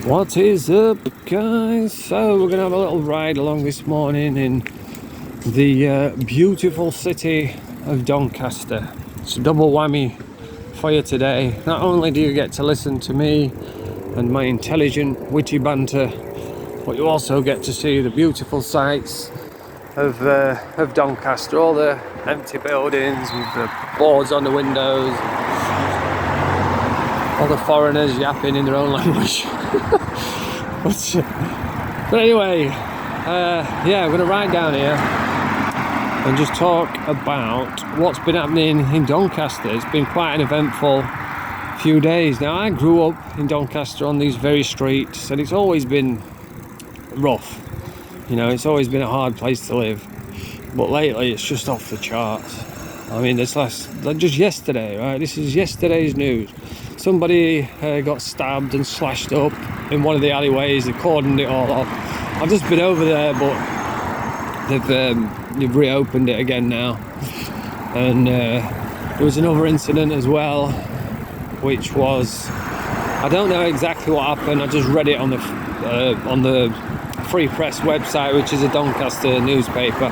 What is up, guys? So we're gonna have a little ride along this morning in the beautiful city of Doncaster. It's a double whammy for you today. Not only do you get to listen to me and my intelligent, witty banter, but you also get to see the beautiful sights of Doncaster. All the empty buildings with the boards on the windows, all the foreigners yapping in their own language. But anyway, yeah, we're going to ride down here and just talk about what's been happening in Doncaster. It's been quite an eventful few days. Now, I grew up in Doncaster on these very streets, and it's always been rough. You know, it's always been a hard place to live. But lately, it's just off the charts. I mean, just yesterday, right? This is yesterday's news. Somebody got stabbed and slashed up in one of the alleyways. They cordoned it all off. I've just been over there, but they've reopened it again now. And there was another incident as well, which was, I don't know exactly what happened. I just read it on the Free Press website, which is a Doncaster newspaper,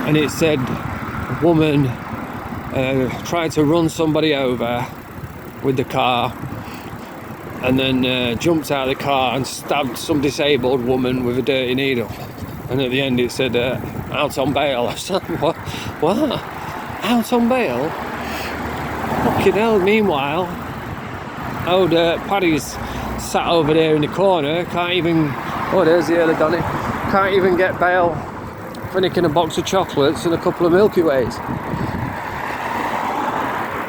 and it said a woman tried to run somebody over with the car, and then jumped out of the car and stabbed some disabled woman with a dirty needle. And at the end it said out on bail. I said, what? Out on bail? Fucking hell. Meanwhile, old Paddy's sat over there in the corner, can't even, oh, there's the early Donny, can't even get bail for nicking a box of chocolates and a couple of Milky Ways.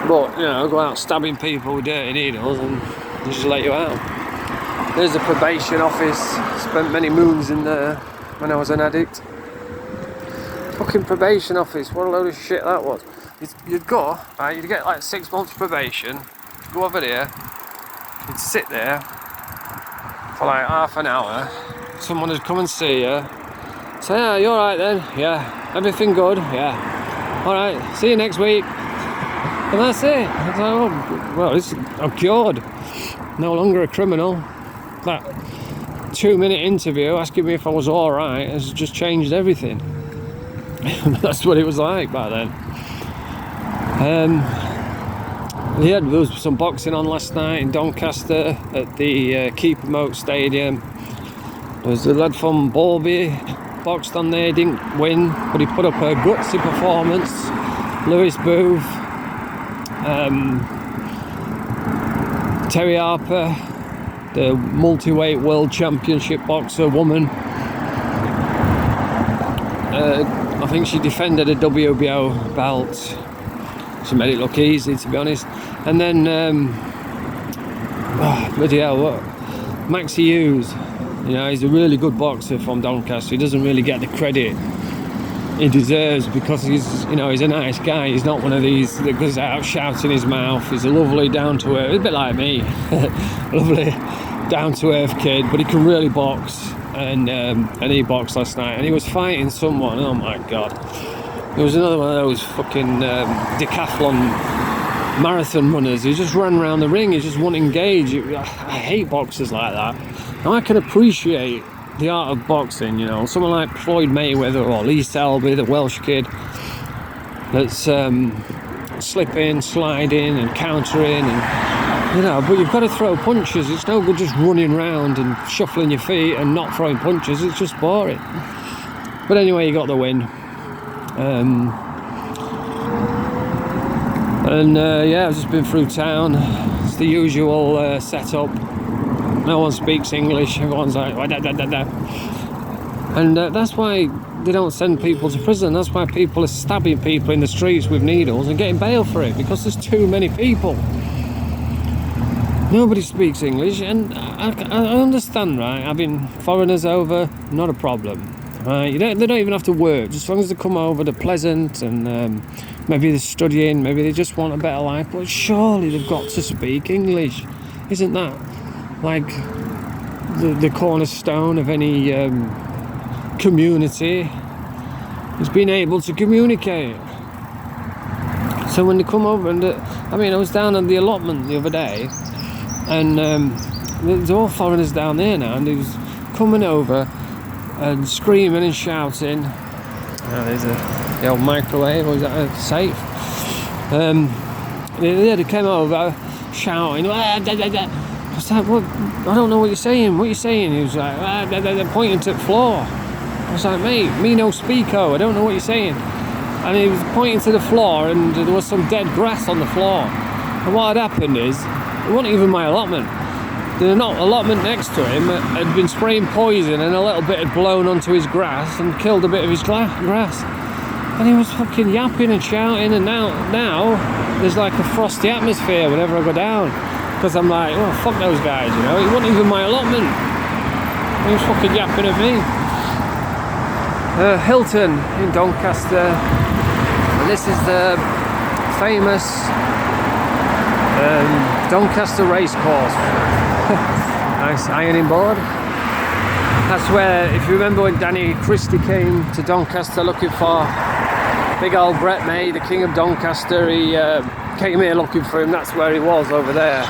But, you know, go out stabbing people with dirty needles and they just let you out. There's the probation office. Spent many moons in there when I was an addict. Fucking probation office, what a load of shit that was. You'd go, right, you'd get like 6 months probation, go over there, you'd sit there for like half an hour, someone would come and see you, say, yeah, you alright then? Yeah. Everything good? Yeah. Alright, see you next week. And that's it. I was like, oh, well, I'm cured. No longer a criminal. That 2-minute interview asking me if I was alright has just changed everything. That's what it was like back then. Yeah, there was some boxing on last night in Doncaster at the Keeper Moat Stadium. There was a lad from Bowlby boxed on there, didn't win, but he put up a gutsy performance. Lewis Booth, Terry Harper, the multi-weight world championship boxer woman. I think she defended a WBO belt. She made it look easy, to be honest. And then, bloody hell, what? Maxie Hughes. You know, he's a really good boxer from Doncaster. He doesn't really get the credit he deserves because he's a nice guy. He's not one of these that goes out shouting his mouth. He's a lovely, down-to-earth, a bit like me, lovely, down-to-earth kid, but he can really box. And he boxed last night, and he was fighting someone. Oh my god! There was another one of those fucking decathlon marathon runners. He just ran around the ring. He just wouldn't engage. I hate boxers like that. Now I can appreciate the art of boxing, you know, someone like Floyd Mayweather or Lee Selby, the Welsh kid, that's slipping, sliding and countering, and you know, but you've got to throw punches. It's no good just running around and shuffling your feet and not throwing punches. It's just boring. But anyway, he got the win. Yeah, I've just been through town. It's the usual setup. No one speaks English, everyone's like, da, da, da, da. And that's why they don't send people to prison. That's why people are stabbing people in the streets with needles and getting bail for it, because there's too many people. Nobody speaks English, and I understand, right? Having foreigners over, not a problem, right? They don't even have to work. Just as long as they come over, they're pleasant, and maybe they're studying, maybe they just want a better life, but surely they've got to speak English. Isn't that like the cornerstone of any community, is being able to communicate? So when they come over, and I was down at the allotment the other day, and there's all foreigners down there now, and he was coming over and screaming and shouting. There's the old microwave, or is that a safe? They came over shouting. I was like, what? I don't know what you're saying. What are you saying? He was like, pointing to the floor. I was like, mate, me no speako. I don't know what you're saying. And he was pointing to the floor, and there was some dead grass on the floor. And what had happened is, it wasn't even my allotment. The allotment next to him had been spraying poison, and a little bit had blown onto his grass and killed a bit of his grass. And he was fucking yapping and shouting, and now there's like a frosty atmosphere whenever I go down. Because I'm like, oh, fuck those guys, you know. It wasn't even my allotment. He was fucking yapping at me. Hilton in Doncaster. And this is the famous Doncaster racecourse. Nice ironing board. That's where, if you remember when Danny Christie came to Doncaster looking for big old Brett May, the king of Doncaster, he came here looking for him. That's where he was, over there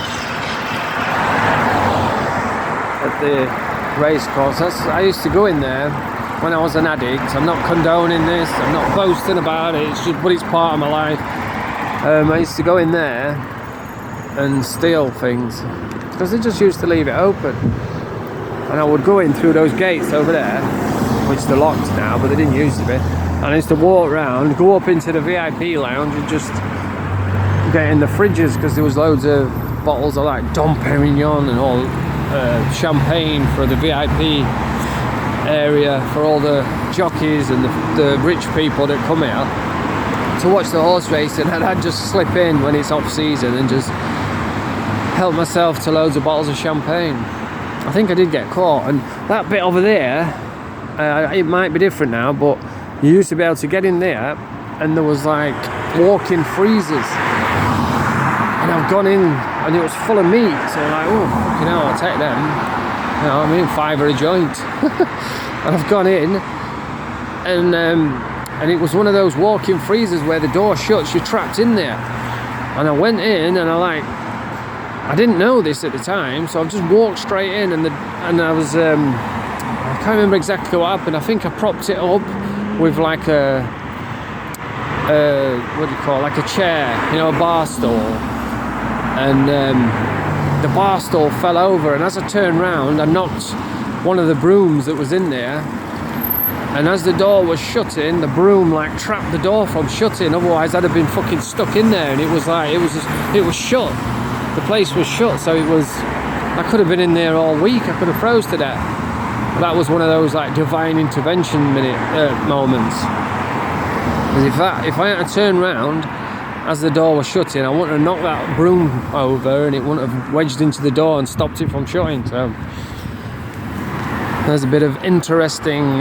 at the racecourse. I used to go in there when I was an addict. I'm not condoning this, I'm not boasting about it, but it's part of my life. I used to go in there and steal things because they just used to leave it open, and I would go in through those gates over there, which they're locked now, but they didn't used to be, and I used to walk around, go up into the VIP lounge and just get in the fridges, because there was loads of bottles of like Dom Perignon and all champagne for the VIP area, for all the jockeys and the rich people that come here to watch the horse racing. And I'd just slip in when it's off season and just help myself to loads of bottles of champagne. I think I did get caught, and that bit over there, it might be different now, but you used to be able to get in there and there was like walk-in freezers, and I've gone in and it was full of meat, so I'm like, oh fucking hell, I'll take them, you know what I mean, £5 a joint. And I've gone in and it was one of those walk-in freezers where the door shuts, you're trapped in there. And I went in and I didn't know this at the time, so I just walked straight in, and I was I can't remember exactly what happened. I think I propped it up with like a what do you call it? Like a chair, you know, a bar stool, and the bar stool fell over, and as I turned round I knocked one of the brooms that was in there, and as the door was shutting, the broom like trapped the door from shutting, otherwise I'd have been fucking stuck in there. And it was like, it was shut, the place was shut, so I could have been in there all week, I could have froze to death. That was one of those like divine intervention moments. Because if I had to turn round as the door was shutting, I wouldn't have knocked that broom over, and it wouldn't have wedged into the door and stopped it from shutting. So there's a bit of interesting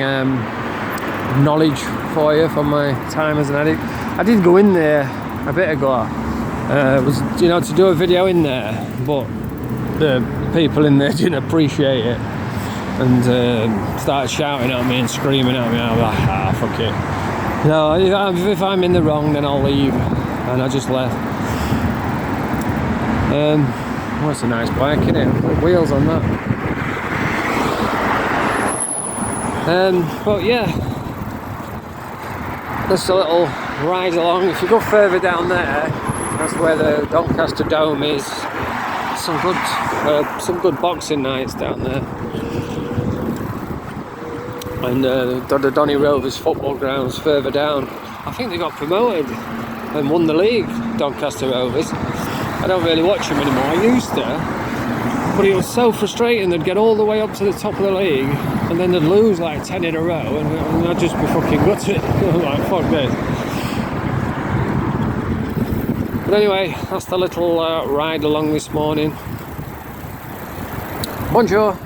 knowledge for you from my time as an addict. I did go in there a bit ago. It was, you know, to do a video in there, but the people in there didn't appreciate it, and started shouting at me and screaming at me. I was like, fuck it. No, if I'm in the wrong, then I'll leave. And I just left. What's a nice bike, isn't it? Put wheels on that. But yeah, just a little ride along. If you go further down there, that's where the Doncaster Dome is. Some good boxing nights down there. And the Donny Rovers football grounds further down. I think they got promoted and won the league, Doncaster Rovers. I don't really watch them anymore. I used to, but it was so frustrating. They'd get all the way up to the top of the league, and then they'd lose like 10 in a row, and I'd just be fucking gutted. I'm like, fuck this. But anyway, that's the little ride along this morning. Bonjour.